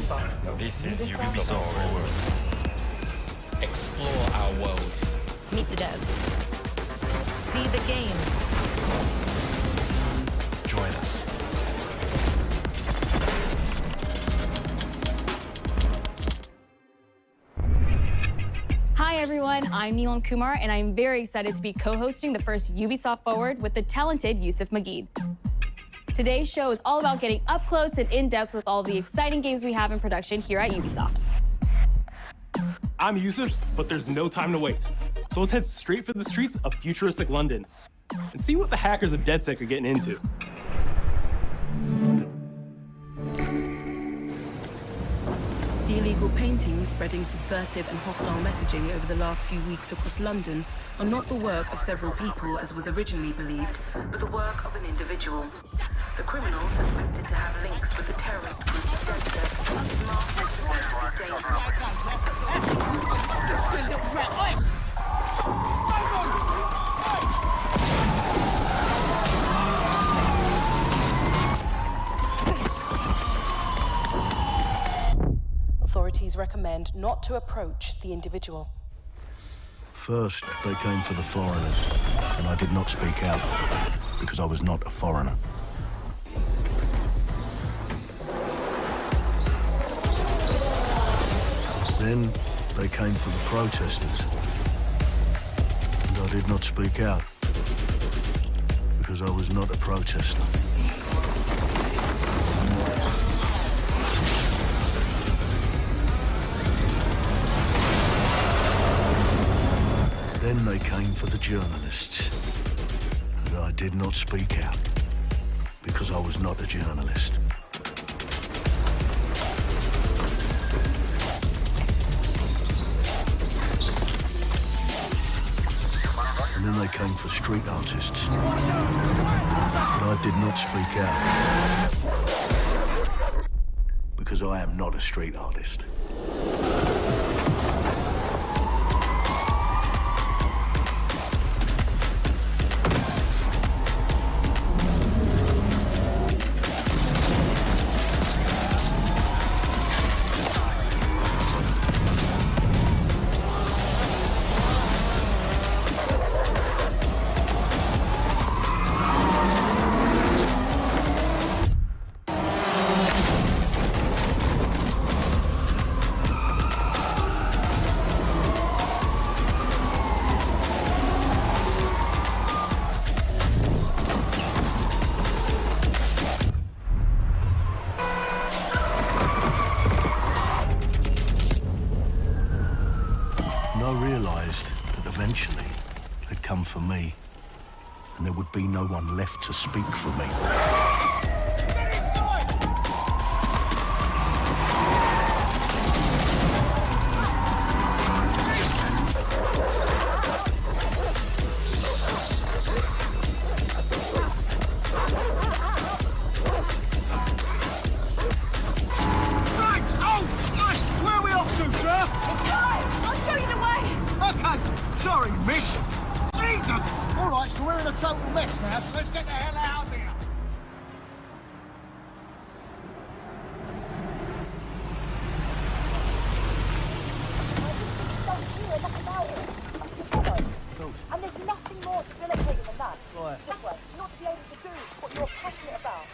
Ubisoft. This is Ubisoft Forward. Explore our worlds. Meet the devs. See the games. Join us. Hi everyone, I'm Neelam Kumar, and I'm very excited to be co-hosting the first Ubisoft Forward with the talented Yusuf Mageed. Today's show is all about getting up close and in-depth with all the exciting games we have in production here at Ubisoft. I'm Yusuf, but there's no time to waste. So let's head straight for the streets of futuristic London and see what the hackers of DedSec are getting into. The illegal paintings spreading subversive and hostile messaging over the last few weeks across London are not the work of several people, as was originally believed, but the work of an individual. The criminal, suspected to have links with the terrorist group DedSec, is marked as to be dangerous. Authorities recommend not to approach the individual. First, they came for the foreigners, and I did not speak out because I was not a foreigner. Then, they came for the protesters, and I did not speak out because I was not a protester. Then they came for the journalists, and I did not speak out because I was not a journalist. And then they came for street artists, but I did not speak out because I am not a street artist. I realised that eventually they'd come for me, and there would be no one left to speak for me. Sorry, miss. Jesus! All right, so we're in a total mess now, so let's get the hell out of here. And there's nothing more debilitating than that. Right. This way, not to be able to do what you're passionate about.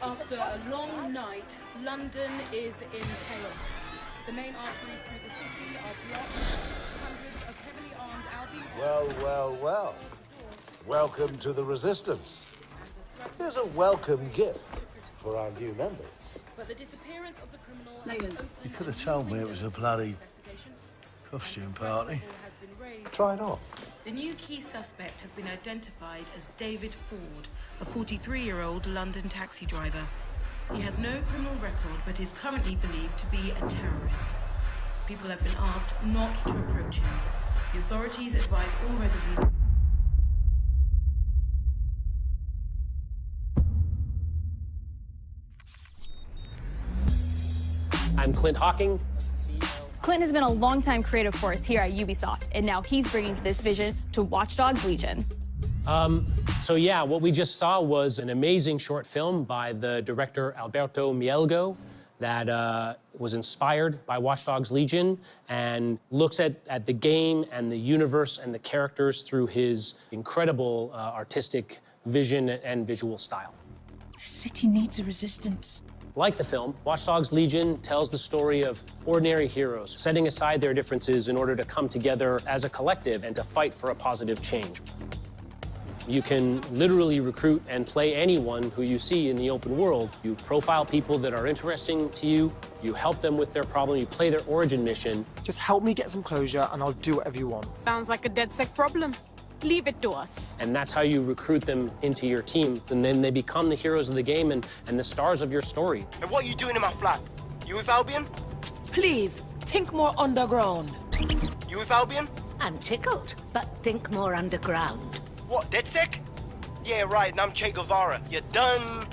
After a long night, London is in chaos. The main arteries through the city are blocked. Hundreds of heavily armed Albion... Well. Welcome to the Resistance. Here's a welcome gift for our new members. But the disappearance of the criminal... You could have told me it was a bloody costume party. Try it on. The new key suspect has been identified as David Ford, a 43-year-old London taxi driver. He has no criminal record, but is currently believed to be a terrorist. People have been asked not to approach him. The authorities advise all residents... I'm Clint Hawking. Clint has been a longtime creative force here at Ubisoft, and now he's bringing this vision to Watch Dogs Legion. So yeah, what we just saw was an amazing short film by the director Alberto Mielgo that was inspired by Watch Dogs Legion and looks at the game and the universe and the characters through his incredible artistic vision and visual style. The city needs a resistance. Like the film, Watch Dogs Legion tells the story of ordinary heroes setting aside their differences in order to come together as a collective and to fight for a positive change. You can literally recruit and play anyone who you see in the open world. You profile people that are interesting to you, you help them with their problem, you play their origin mission. Just help me get some closure and I'll do whatever you want. Sounds like a DedSec problem. Leave it to us. And that's how you recruit them into your team. And then they become the heroes of the game and the stars of your story. And what are you doing in my flat? You with Albion? Please, think more underground. You with Albion? I'm tickled, but think more underground. What, DedSec? Yeah, right, and I'm Che Guevara. You're done.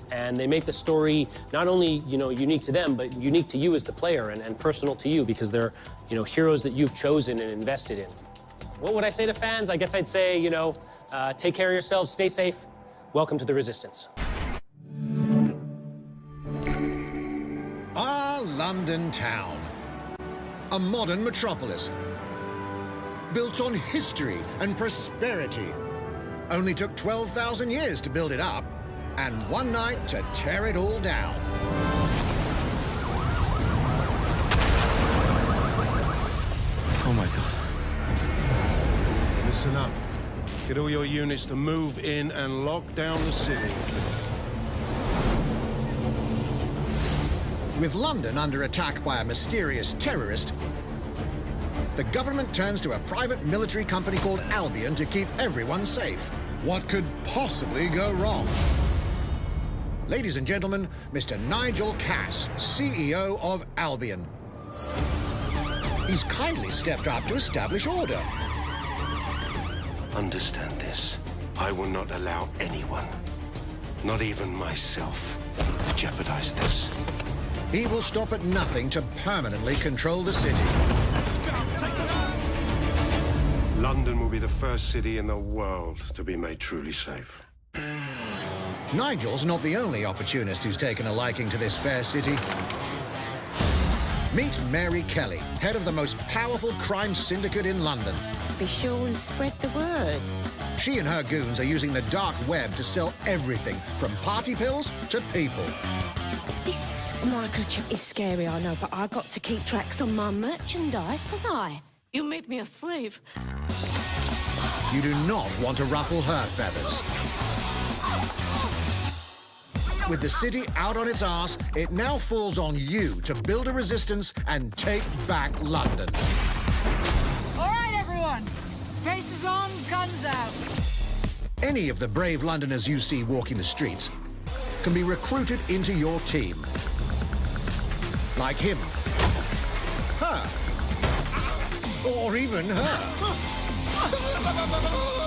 And they make the story not only, unique to them, but unique to you as the player and personal to you because they're, heroes that you've chosen and invested in. What would I say to fans? I guess I'd say, take care of yourselves, stay safe. Welcome to the Resistance. Our London town. A modern metropolis. Built on history and prosperity. Only took 12,000 years to build it up, and one night to tear it all down. Oh my God. Listen up. Get all your units to move in and lock down the city. With London under attack by a mysterious terrorist, the government turns to a private military company called Albion to keep everyone safe. What could possibly go wrong? Ladies and gentlemen, Mr. Nigel Cass, CEO of Albion. He's kindly stepped up to establish order. Understand this. I will not allow anyone, not even myself, to jeopardize this. He will stop at nothing to permanently control the city. London will be the first city in the world to be made truly safe. Nigel's not the only opportunist who's taken a liking to this fair city. Meet Mary Kelly, head of the most powerful crime syndicate in London. Be sure and spread the word. She and her goons are using the dark web to sell everything from party pills to people. This microchip is scary, I know, but I got to keep tracks on my merchandise, don't I? You made me a slave. You do not want to ruffle her feathers. With the city out on its arse, it now falls on you to build a resistance and take back London. All right, everyone. Faces on, guns out. Any of the brave Londoners you see walking the streets can be recruited into your team. Like him. Her. Or even her.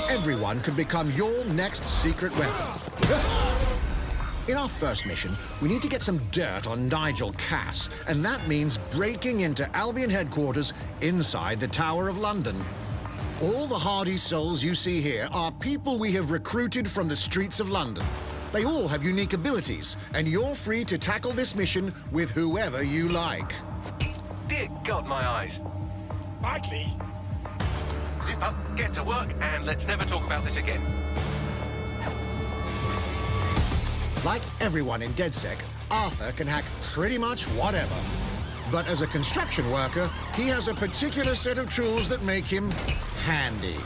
Everyone could become your next secret weapon. In our first mission, we need to get some dirt on Nigel Cass, and that means breaking into Albion headquarters inside the Tower of London. All the hardy souls you see here are people we have recruited from the streets of London. They all have unique abilities, and you're free to tackle this mission with whoever you like. Dear God, my eyes. Badly. Zip up, get to work, and let's never talk about this again. Like everyone in DedSec, Arthur can hack pretty much whatever. But as a construction worker, he has a particular set of tools that make him handy.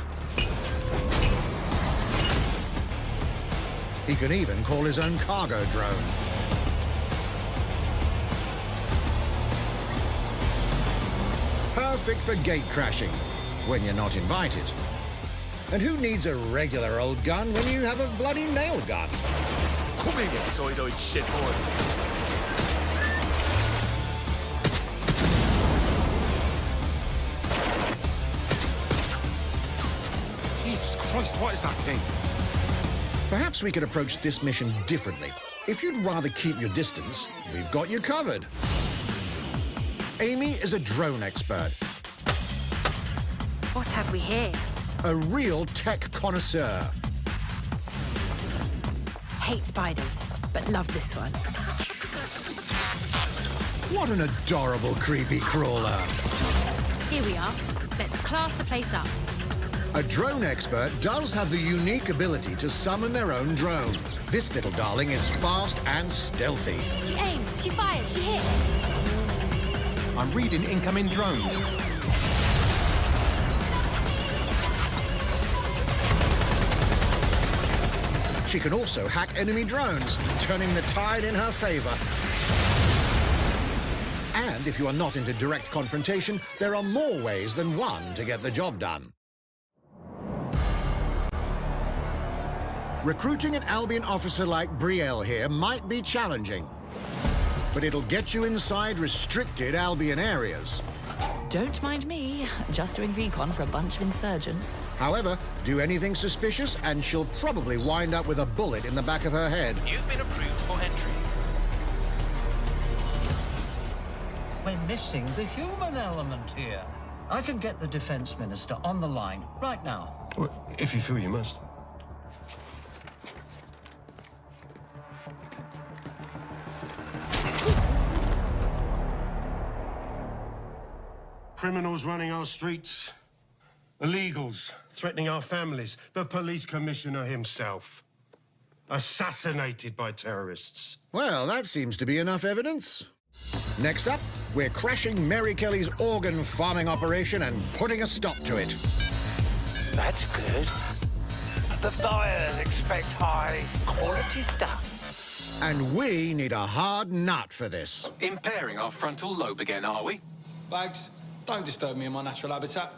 He can even call his own cargo drone. Perfect for gate crashing, when you're not invited. And who needs a regular old gun when you have a bloody nail gun? Come here, you soidoid shithole. Jesus Christ, what is that thing? Perhaps we could approach this mission differently. If you'd rather keep your distance, we've got you covered. Amy is a drone expert. What have we here? A real tech connoisseur. Hate spiders, but love this one. What an adorable creepy crawler. Here we are. Let's class the place up. A drone expert does have the unique ability to summon their own drone. This little darling is fast and stealthy. She aims, she fires, she hits. I'm reading incoming drones. She can also hack enemy drones, turning the tide in her favor. And if you are not into direct confrontation, there are more ways than one to get the job done. Recruiting an Albion officer like Brielle here might be challenging, but it'll get you inside restricted Albion areas. Don't mind me, just doing recon for a bunch of insurgents. However, do anything suspicious and she'll probably wind up with a bullet in the back of her head. You've been approved for entry. We're missing the human element here. I can get the Defense Minister on the line right now. Well, if you feel you must. Criminals running our streets, illegals threatening our families, the police commissioner himself, assassinated by terrorists. Well, that seems to be enough evidence. Next up, we're crashing Mary Kelly's organ farming operation and putting a stop to it. That's good. The buyers expect high-quality stuff. And we need a hard nut for this. Impairing our frontal lobe again, are we? Bags, don't disturb me in my natural habitat.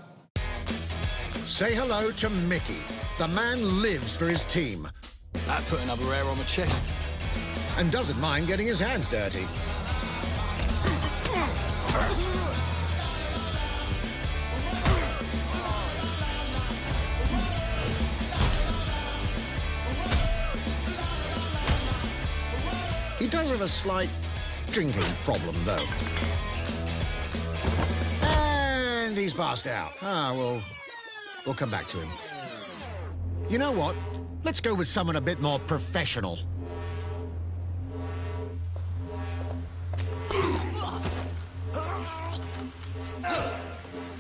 Say hello to Mickey. The man lives for his team. That put another hair on my chest. And doesn't mind getting his hands dirty. He does have a slight drinking problem, though. And he's passed out. We'll come back to him. You know what? Let's go with someone a bit more professional.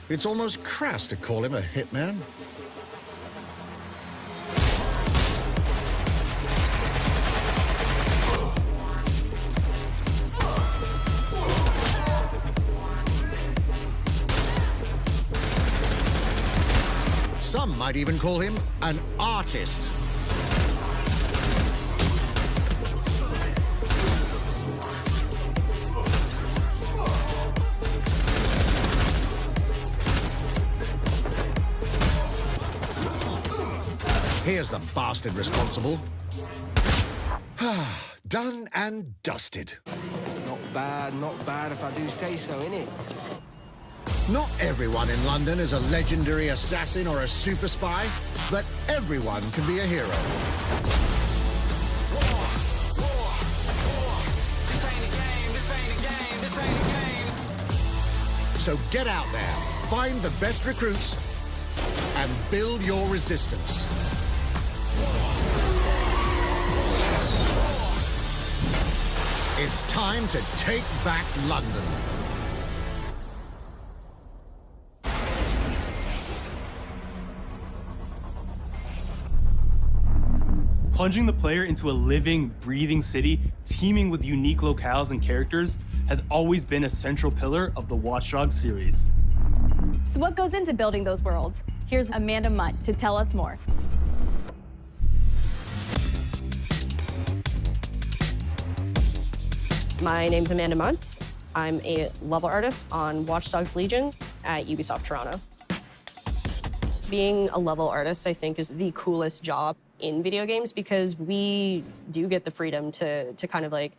It's almost crass to call him a hitman. Some might even call him an artist. Here's the bastard responsible. Done and dusted. Not bad if I do say so, innit? Not everyone in London is a legendary assassin or a super spy, but everyone can be a hero. So get out there, find the best recruits, and build your resistance. It's time to take back London. Plunging the player into a living, breathing city teeming with unique locales and characters has always been a central pillar of the Watch Dogs series. So what goes into building those worlds? Here's Amanda Mutt to tell us more. My name's Amanda Munt. I'm a level artist on Watch Dogs Legion at Ubisoft Toronto. Being a level artist, I think, is the coolest job in video games because we do get the freedom to kind of like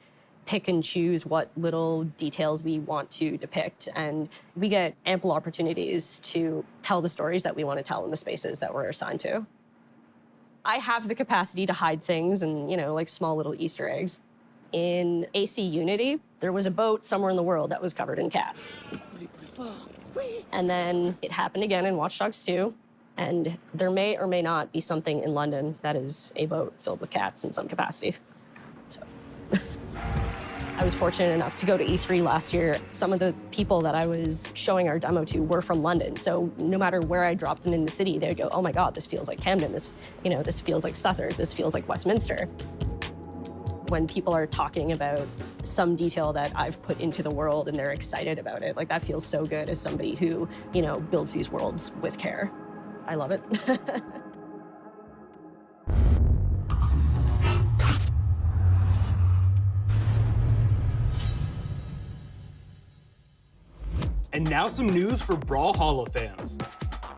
pick and choose what little details we want to depict. And we get ample opportunities to tell the stories that we want to tell in the spaces that we're assigned to. I have the capacity to hide things and, you know, like small little Easter eggs. In AC Unity, there was a boat somewhere in the world that was covered in cats. And then it happened again in Watch Dogs 2. And there may or may not be something in London that is a boat filled with cats in some capacity. So. I was fortunate enough to go to E3 last year. Some of the people that I was showing our demo to were from London, so no matter where I dropped them in the city, they'd go, oh my God, this feels like Camden, this feels like Southwark, this feels like Westminster. When people are talking about some detail that I've put into the world and they're excited about it, like that feels so good as somebody who, builds these worlds with care. I love it. And now some news for Brawlhalla fans.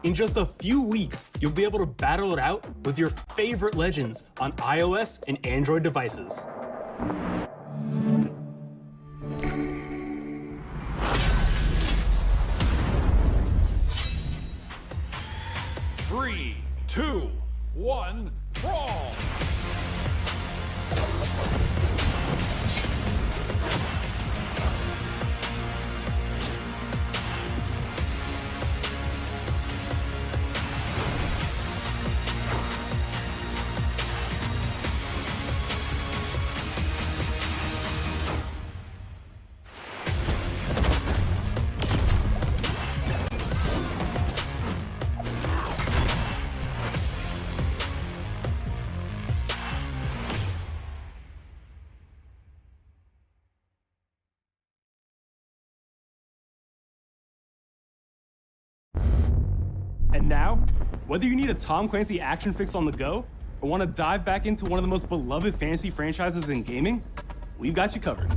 In just a few weeks, you'll be able to battle it out with your favorite legends on iOS and Android devices. Three, two, one, brawl! And now, whether you need a Tom Clancy action fix on the go, or want to dive back into one of the most beloved fantasy franchises in gaming, we've got you covered.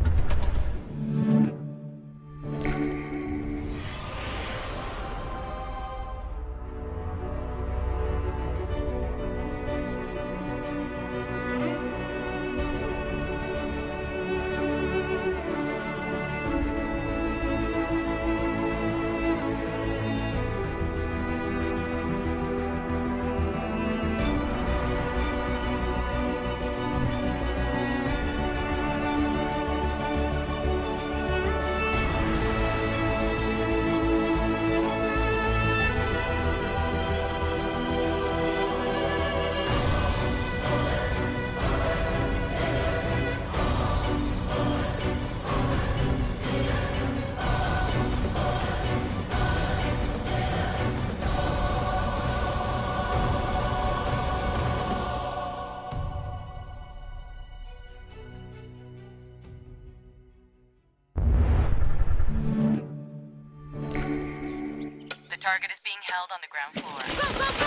The target is being held on the ground floor. Go, go, go!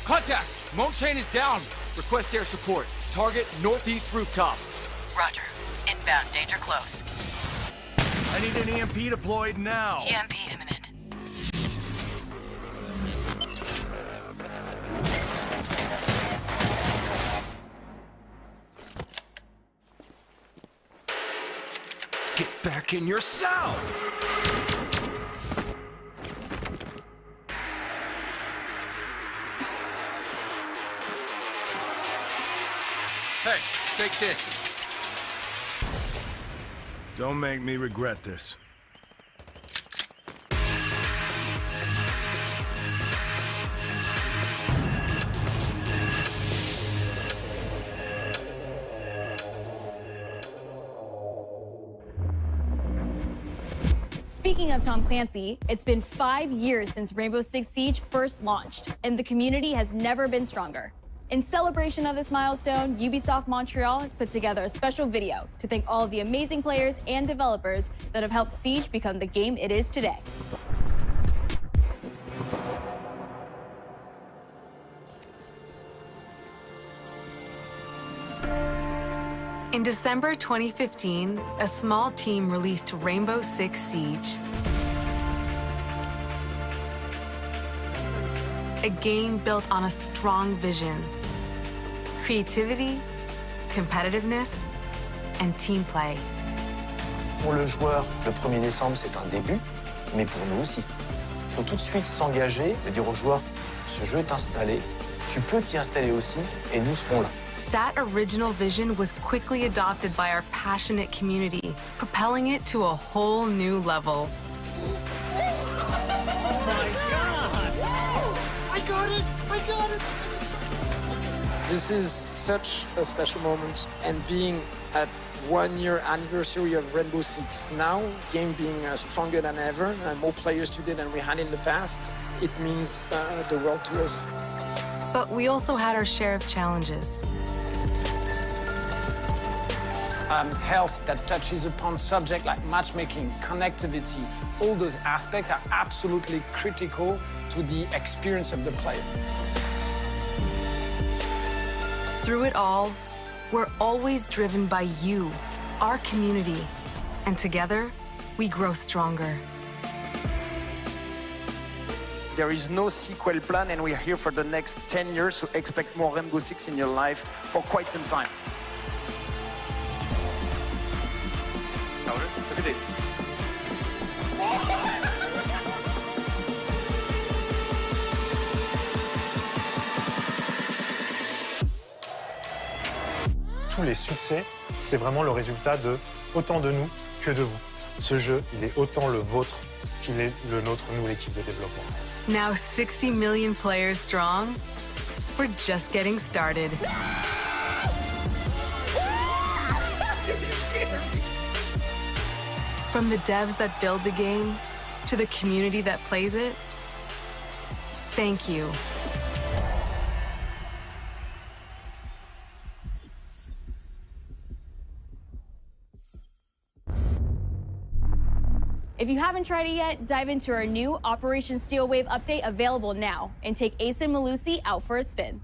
Contact! Moat chain is down. Request air support. Target northeast rooftop. Roger. Inbound. Danger close. I need an EMP deployed now. EMP imminent. Get back in your cell! Hey, take this. Don't make me regret this. Speaking of Tom Clancy, it's been 5 years since Rainbow Six Siege first launched, and the community has never been stronger. In celebration of this milestone, Ubisoft Montreal has put together a special video to thank all of the amazing players and developers that have helped Siege become the game it is today. In December 2015, a small team released Rainbow Six Siege. A game built on a strong vision, creativity, competitiveness, and team play. Pour le joueur, le 1er décembre, c'est un début, mais pour nous aussi. Il faut tout de suite s'engager et dire aux joueurs, ce jeu est installé, tu peux t'y installer aussi, et nous serons là. That original vision was quickly adopted by our passionate community, propelling it to a whole new level. I got it! This is such a special moment, and being at 1 year anniversary of Rainbow Six now, game being stronger than ever, and more players today than we had in the past, it means the world to us. But we also had our share of challenges. Health that touches upon subjects like matchmaking, connectivity, all those aspects are absolutely critical to the experience of the player. Through it all, we're always driven by you, our community, and together, we grow stronger. There is no sequel plan, and we're here for the next 10 years, so expect more Rainbow Six in your life for quite some time. Look at this. Tous les succès, c'est vraiment le résultat de autant de nous que de vous. Ce jeu, il est autant le vôtre qu'il est le nôtre, nous, l'équipe de développement. Now 60 million players strong, we're just getting started. From the devs that build the game to the community that plays it, thank you. If you haven't tried it yet, dive into our new Operation Steel Wave update available now and take Ace and Malusi out for a spin.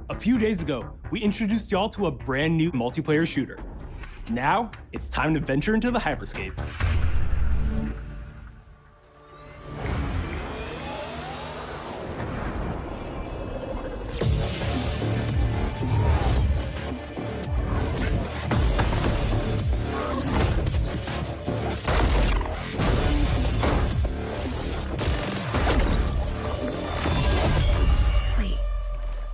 A few days ago, we introduced y'all to a brand new multiplayer shooter. Now, it's time to venture into the hyperscape.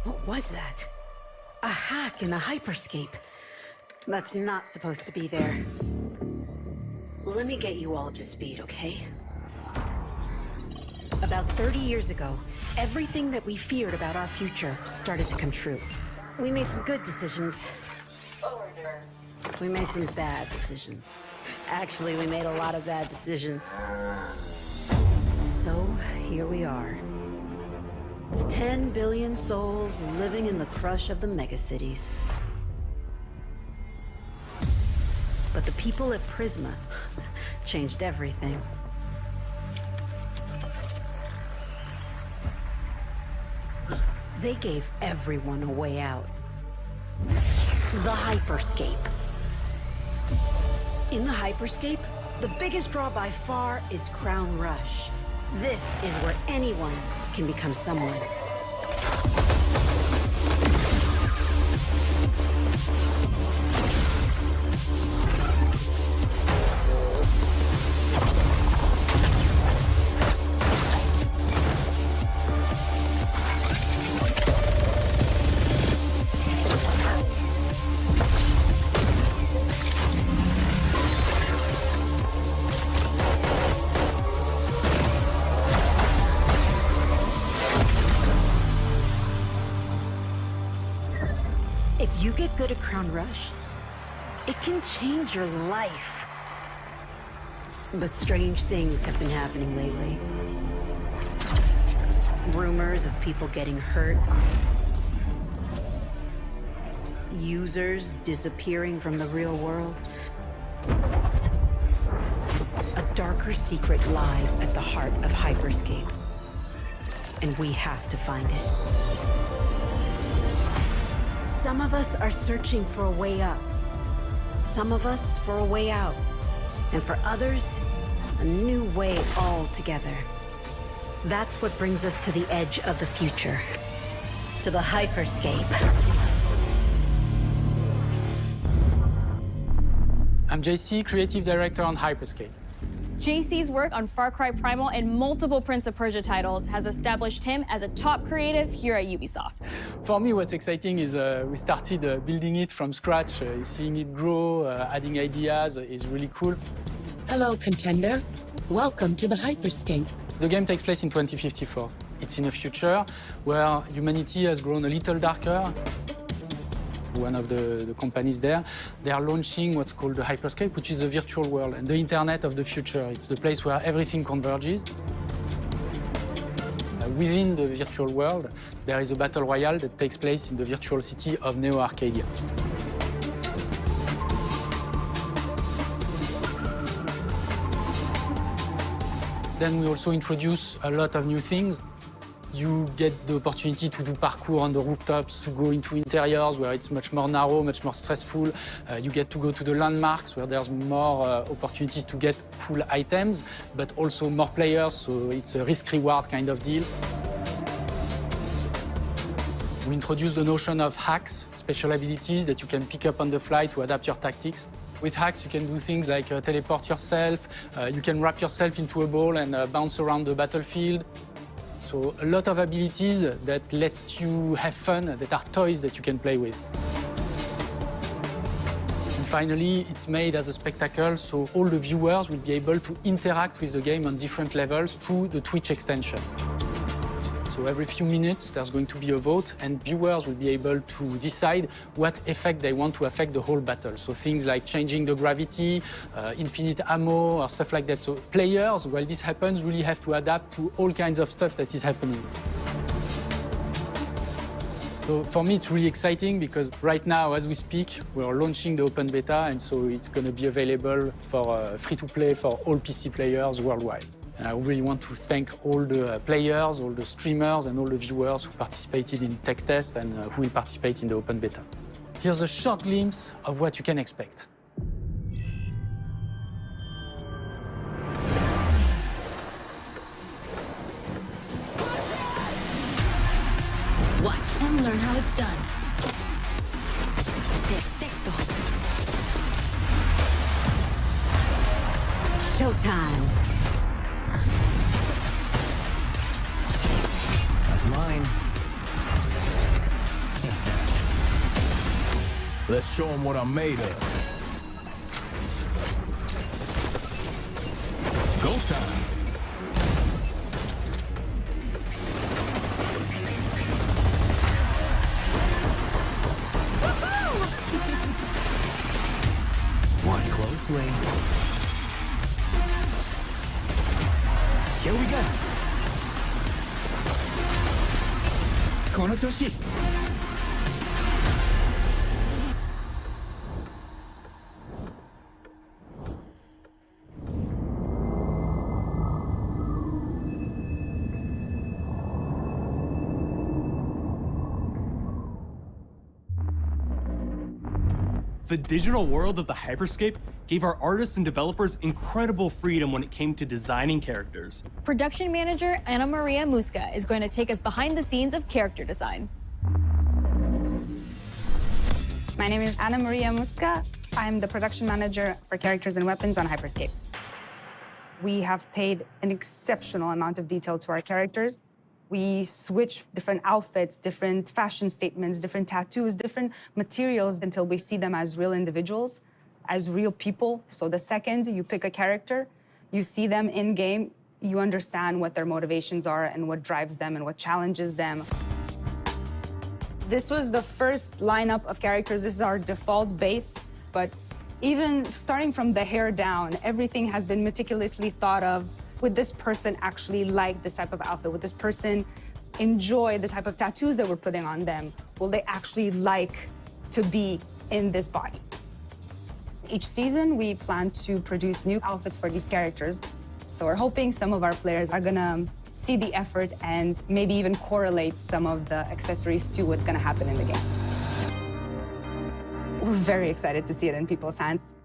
What was that? A hack in the hyperscape. That's not supposed to be there. Let me get you all up to speed, okay? About 30 years ago, everything that we feared about our future started to come true. We made some good decisions. We made some bad decisions. Actually, we made a lot of bad decisions. So, here we are. 10 billion souls living in the crush of the megacities. But the people at Prisma changed everything. They gave everyone a way out. The hyperscape. In the hyperscape, the biggest draw by far is Crown Rush. This is where anyone can become someone. If you get good at Crown Rush, it can change your life. But strange things have been happening lately. Rumors of people getting hurt. Users disappearing from the real world. A darker secret lies at the heart of Hyperscape. And we have to find it. Some of us are searching for a way up. Some of us for a way out. And for others, a new way altogether. That's what brings us to the edge of the future. To the hyperscape. I'm JC, Creative Director on Hyperscape. JC's work on Far Cry Primal and multiple Prince of Persia titles has established him as a top creative here at Ubisoft. For me, what's exciting is we started building it from scratch. Seeing it grow, adding ideas is really cool. Hello, contender. Welcome to the Hyperscape. The game takes place in 2054. It's in a future where humanity has grown a little darker. One of the companies there, they are launching what's called the Hyperscape, which is a virtual world and the internet of the future. It's the place where everything converges. Within the virtual world, there is a battle royale that takes place in the virtual city of Neo Arcadia. Then we also introduce a lot of new things. You get the opportunity to do parkour on the rooftops, to go into interiors where it's much more narrow, much more stressful. You get to go to the landmarks where there's more opportunities to get cool items, but also more players, so it's a risk-reward kind of deal. We introduced the notion of hacks, special abilities that you can pick up on the fly to adapt your tactics. With hacks, you can do things like teleport yourself, you can wrap yourself into a ball and bounce around the battlefield. So a lot of abilities that let you have fun, that are toys that you can play with. And finally, it's made as a spectacle, so all the viewers will be able to interact with the game on different levels through the Twitch extension. So every few minutes, there's going to be a vote, and viewers will be able to decide what effect they want to affect the whole battle. So things like changing the gravity, infinite ammo, or stuff like that. So players, while this happens, really have to adapt to all kinds of stuff that is happening. So for me, it's really exciting because right now, as we speak, we're launching the open beta, and so it's going to be available for free-to-play for all PC players worldwide. And I really want to thank all the players, all the streamers, and all the viewers who participated in tech test and who will participate in the open beta. Here's a short glimpse of what you can expect. Watch and learn how it's done. Perfecto. Showtime. Mine. Let's show them what I'm made of. Go time. Watch closely. Here we go. この調子。The digital world of the Hyperscape gave our artists and developers incredible freedom when it came to designing characters. Production manager Ana Maria Musca is going to take us behind the scenes of character design. My name is Ana Maria Musca. I'm the production manager for characters and weapons on Hyperscape. We have paid an exceptional amount of detail to our characters. We switch different outfits, different fashion statements, different tattoos, different materials until we see them as real individuals, as real people. So the second you pick a character, you see them in-game, you understand what their motivations are and what drives them and what challenges them. This was the first lineup of characters. This is our default base, but even starting from the hair down, everything has been meticulously thought of. Would this person actually like this type of outfit? Would this person enjoy the type of tattoos that we're putting on them? Will they actually like to be in this body? Each season, we plan to produce new outfits for these characters. So we're hoping some of our players are gonna see the effort and maybe even correlate some of the accessories to what's gonna happen in the game. We're very excited to see it in people's hands.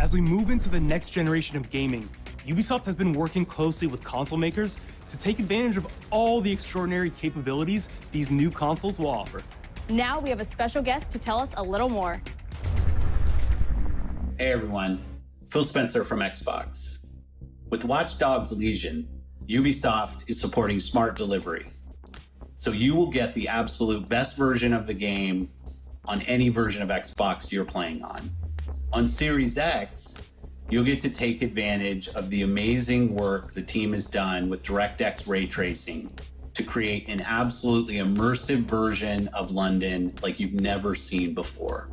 As we move into the next generation of gaming, Ubisoft has been working closely with console makers to take advantage of all the extraordinary capabilities these new consoles will offer. Now we have a special guest to tell us a little more. Hey everyone, Phil Spencer from Xbox. With Watch Dogs Legion, Ubisoft is supporting smart delivery. So you will get the absolute best version of the game on any version of Xbox you're playing on. On Series X, you'll get to take advantage of the amazing work the team has done with DirectX ray tracing to create an absolutely immersive version of London like you've never seen before.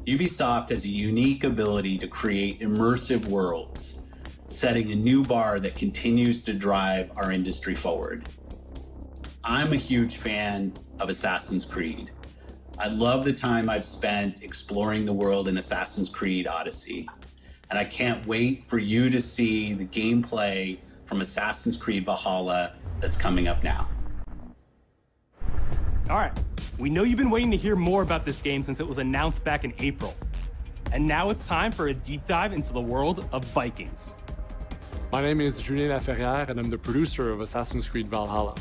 Ubisoft has a unique ability to create immersive worlds, setting a new bar that continues to drive our industry forward. I'm a huge fan of Assassin's Creed. I love the time I've spent exploring the world in Assassin's Creed Odyssey, and I can't wait for you to see the gameplay from Assassin's Creed Valhalla that's coming up now. All right, we know you've been waiting to hear more about this game since it was announced back in April. And now it's time for a deep dive into the world of Vikings. My name is Julien Laferrière, and I'm the producer of Assassin's Creed Valhalla.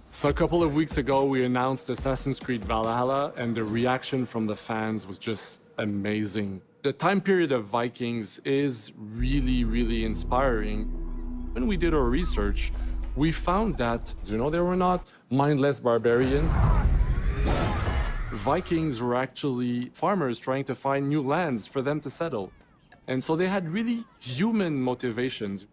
So a couple of weeks ago, we announced Assassin's Creed Valhalla, and the reaction from the fans was just amazing. The time period of Vikings is really, really inspiring. When we did our research, we found that, they were not mindless barbarians. Vikings were actually farmers trying to find new lands for them to settle. And so they had really human motivations.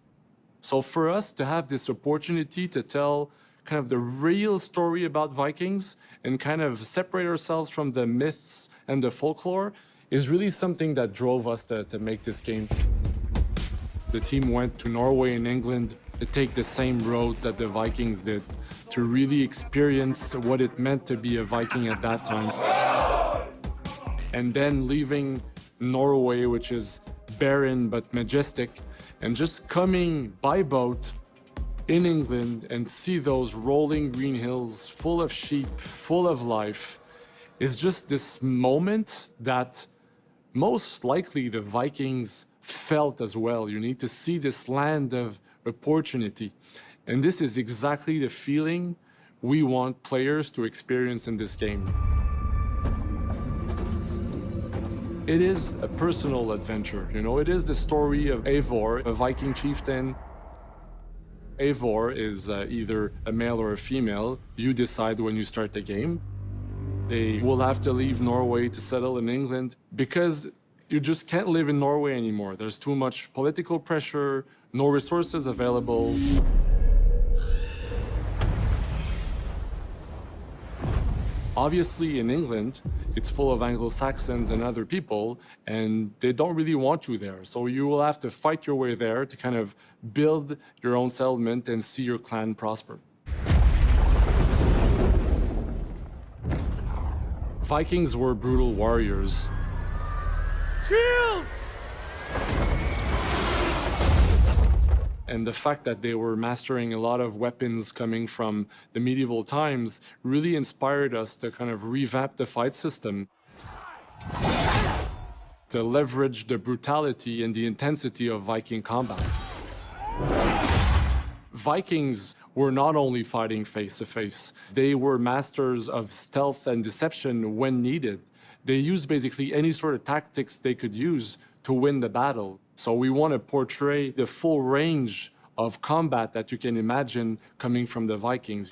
So for us to have this opportunity to tell kind of the real story about Vikings and kind of separate ourselves from the myths and the folklore is really something that drove us to make this game. The team went to Norway and England to take the same roads that the Vikings did, to really experience what it meant to be a Viking at that time. And then leaving Norway, which is barren but majestic, and just coming by boat in England and see those rolling green hills full of sheep, full of life, is just this moment that most likely the Vikings felt as well. You need to see this land of opportunity. And this is exactly the feeling we want players to experience in this game. It is a personal adventure, it is the story of Eivor, a Viking chieftain. Eivor is either a male or a female. You decide when you start the game. They will have to leave Norway to settle in England because you just can't live in Norway anymore. There's too much political pressure, no resources available. Obviously, in England, it's full of Anglo-Saxons and other people, and they don't really want you there. So you will have to fight your way there to kind of build your own settlement and see your clan prosper. Vikings were brutal warriors. Shields! And the fact that they were mastering a lot of weapons coming from the medieval times really inspired us to kind of revamp the fight system, to leverage the brutality and the intensity of Viking combat. Vikings were not only fighting face-to-face, they were masters of stealth and deception when needed. They used basically any sort of tactics they could use to win the battle. So we want to portray the full range of combat that you can imagine coming from the Vikings.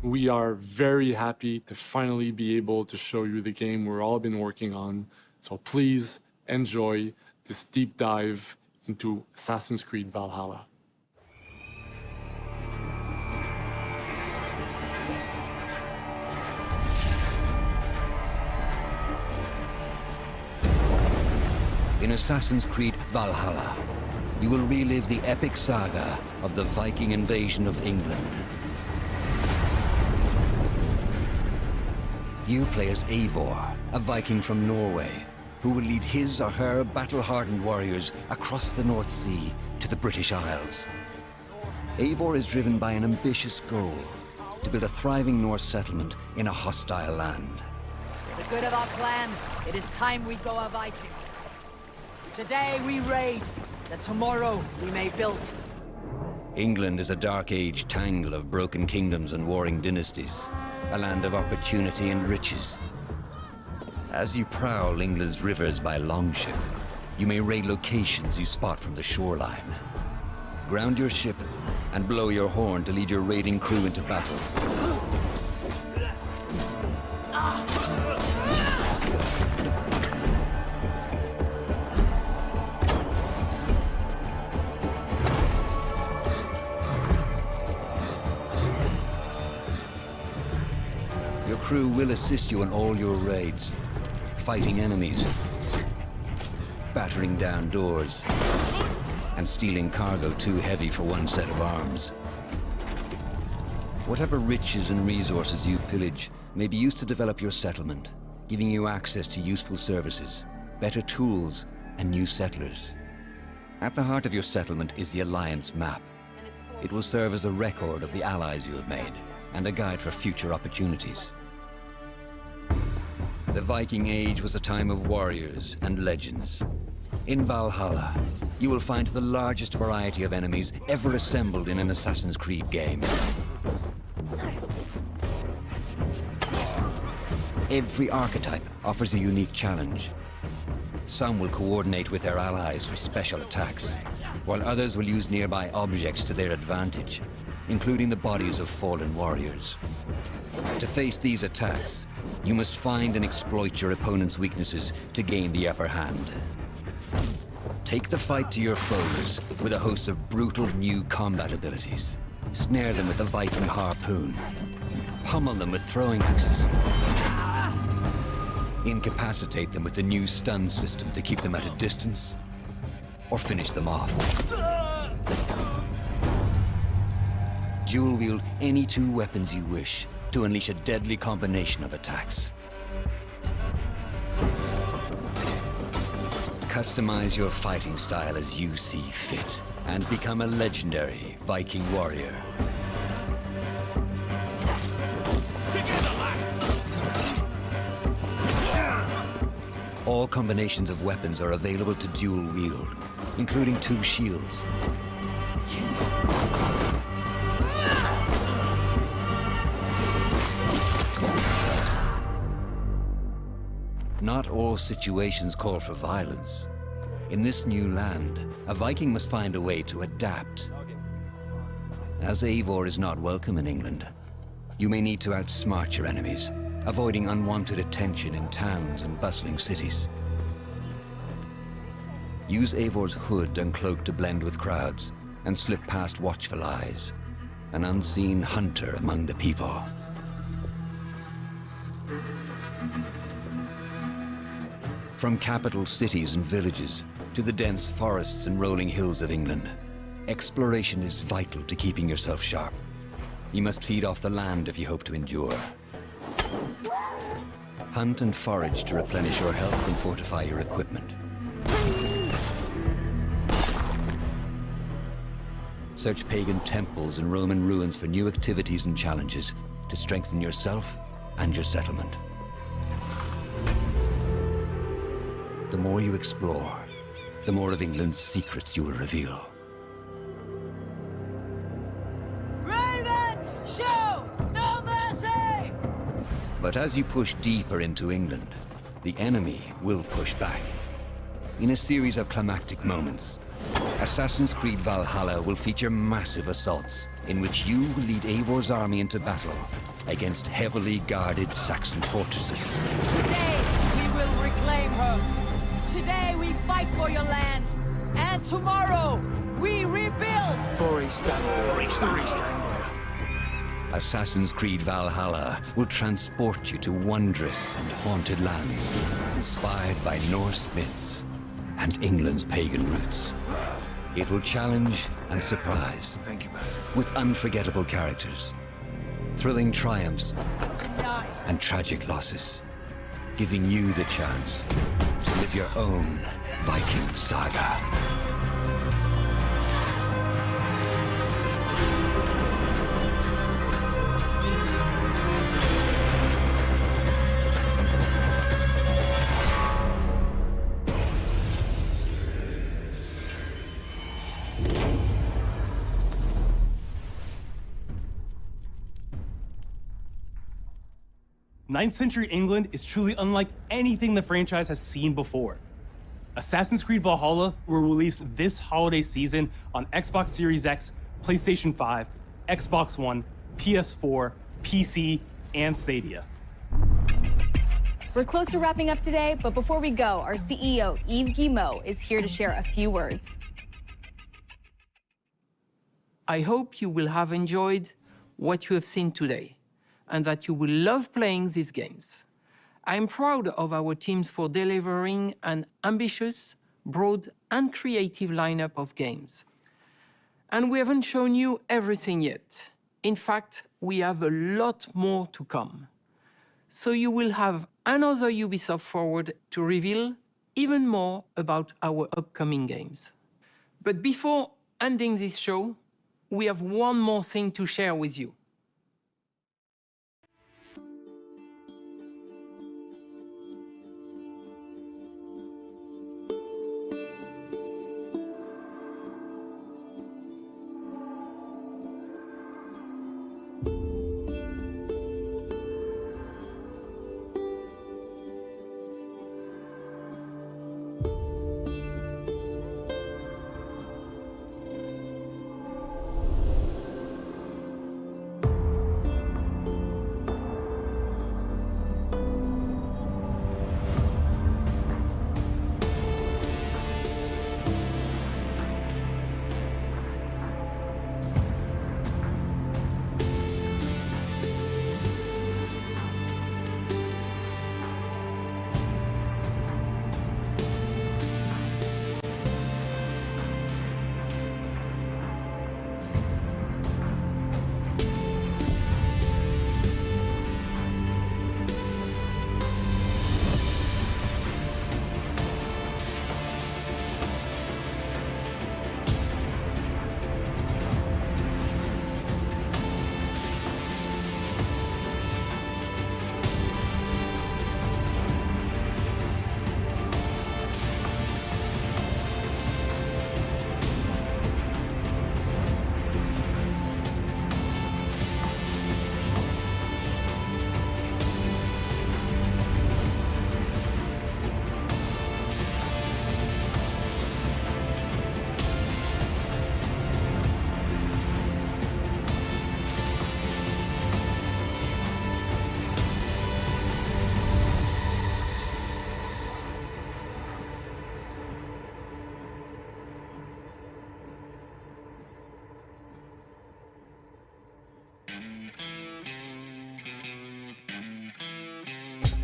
We are very happy to finally be able to show you the game we've all been working on. So please enjoy this deep dive into Assassin's Creed Valhalla. In Assassin's Creed Valhalla, you will relive the epic saga of the Viking invasion of England. You play as Eivor, a Viking from Norway, who will lead his or her battle-hardened warriors across the North Sea to the British Isles. Eivor is driven by an ambitious goal, to build a thriving Norse settlement in a hostile land. For the good of our clan, it is time we go a Viking. Today we raid that tomorrow we may build. England is a dark age tangle of broken kingdoms and warring dynasties, a land of opportunity and riches. As you prowl England's rivers by longship, you may raid locations you spot from the shoreline. Ground your ship and blow your horn to lead your raiding crew into battle. Your crew will assist you in all your raids, fighting enemies, battering down doors, and stealing cargo too heavy for one set of arms. Whatever riches and resources you pillage may be used to develop your settlement, giving you access to useful services, better tools, and new settlers. At the heart of your settlement is the Alliance map. It will serve as a record of the allies you have made, and a guide for future opportunities. The Viking Age was a time of warriors and legends. In Valhalla, you will find the largest variety of enemies ever assembled in an Assassin's Creed game. Every archetype offers a unique challenge. Some will coordinate with their allies for special attacks, while others will use nearby objects to their advantage, including the bodies of fallen warriors. To face these attacks, you must find and exploit your opponent's weaknesses to gain the upper hand. Take the fight to your foes with a host of brutal new combat abilities. Snare them with the Viking harpoon. Pummel them with throwing axes. Incapacitate them with the new stun system to keep them at a distance, or finish them off. Dual wield any two weapons you wish to unleash a deadly combination of attacks. Customize your fighting style as you see fit, and become a legendary Viking warrior. All combinations of weapons are available to dual wield, including two shields. Not all situations call for violence. In this new land, a Viking must find a way to adapt. As Eivor is not welcome in England, you may need to outsmart your enemies, avoiding unwanted attention in towns and bustling cities. Use Eivor's hood and cloak to blend with crowds, and slip past watchful eyes, an unseen hunter among the people. From capital cities and villages to the dense forests and rolling hills of England, exploration is vital to keeping yourself sharp. You must feed off the land if you hope to endure. Hunt and forage to replenish your health and fortify your equipment. Search pagan temples and Roman ruins for new activities and challenges to strengthen yourself and your settlement. The more you explore, the more of England's secrets you will reveal. Ravens, show no mercy! But as you push deeper into England, the enemy will push back. In a series of climactic moments, Assassin's Creed Valhalla will feature massive assaults in which you will lead Eivor's army into battle against heavily guarded Saxon fortresses. Today, we will reclaim her. Today, we fight for your land. And tomorrow, we rebuild! For East Anglia. Assassin's Creed Valhalla will transport you to wondrous and haunted lands, inspired by Norse myths and England's pagan roots. It will challenge and surprise. Thank you, man. With unforgettable characters, thrilling triumphs, and tragic losses, giving you the chance to live your own Viking saga. 9th century England is truly unlike anything the franchise has seen before. Assassin's Creed Valhalla will release this holiday season on Xbox Series X, PlayStation 5, Xbox One, PS4, PC, and Stadia. We're close to wrapping up today, but before we go, our CEO, Yves Guillemot, is here to share a few words. I hope you will have enjoyed what you have seen today, and that you will love playing these games. I'm proud of our teams for delivering an ambitious, broad, and creative lineup of games. And we haven't shown you everything yet. In fact, we have a lot more to come. So you will have another Ubisoft Forward to reveal even more about our upcoming games. But before ending this show, we have one more thing to share with you.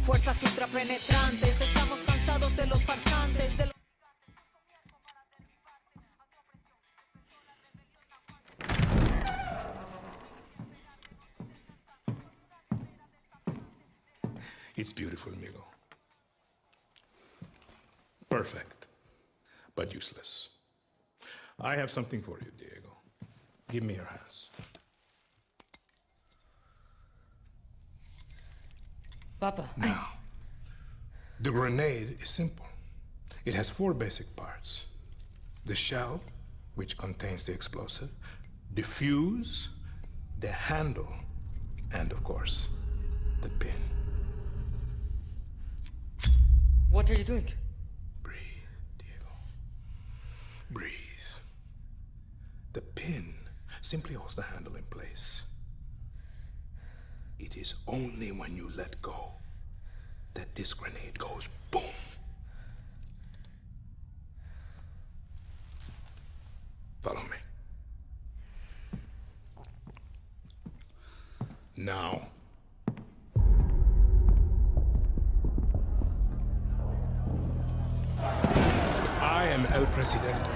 Fuerzas ultrapenetrantes, estamos cansados de los farsantes, de los... It's beautiful, amigo. Perfect, but useless. I have something for you, Diego. Give me your hands. Papa, now, the grenade is simple. It has 4 basic parts. The shell, which contains the explosive, the fuse, the handle, and of course, the pin. What are you doing? Breathe, Diego. Breathe. The pin simply holds the handle in place. It is only when you let go that this grenade goes boom. Follow me. Now, I am El Presidente,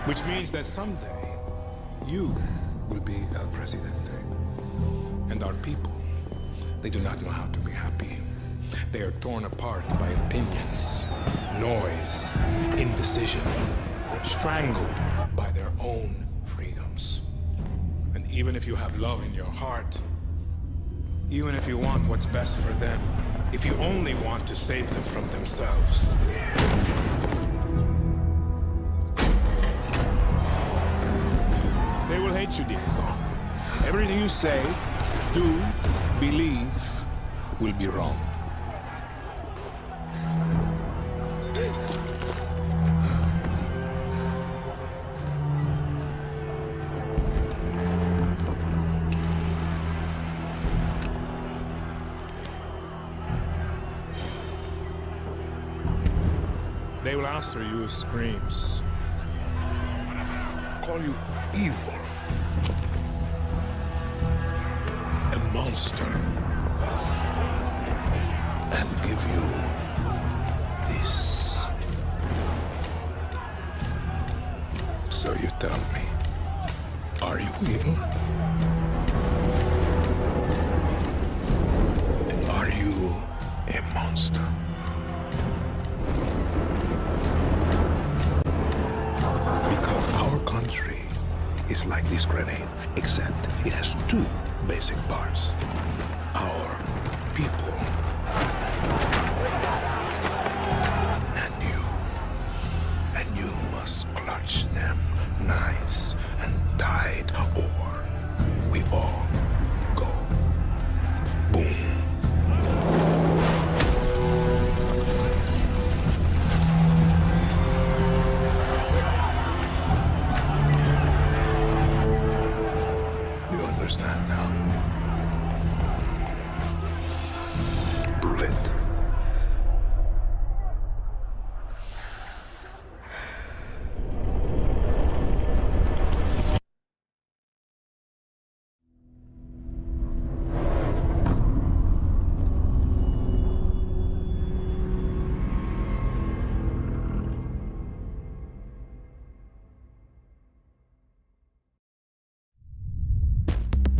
which means that someday you will be El Presidente. And our people, they do not know how to be happy. They are torn apart by opinions, noise, indecision, strangled by their own freedoms. And even if you have love in your heart, even if you want what's best for them, if you only want to save them from themselves, they will hate you, Diego. Everything you say, do, believe, will be wrong. They will answer you with screams, call you evil, a monster, and give you this. So you tell me, are you evil? And are you a monster? Because our country is like this grenade, except it has two basic parts. Our people and you must clutch them nice and tight, or we all go boom. You understand now? Prove it.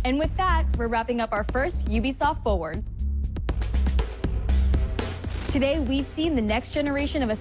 And with that, we're wrapping up our first Ubisoft Forward. Today, we've seen the next generation of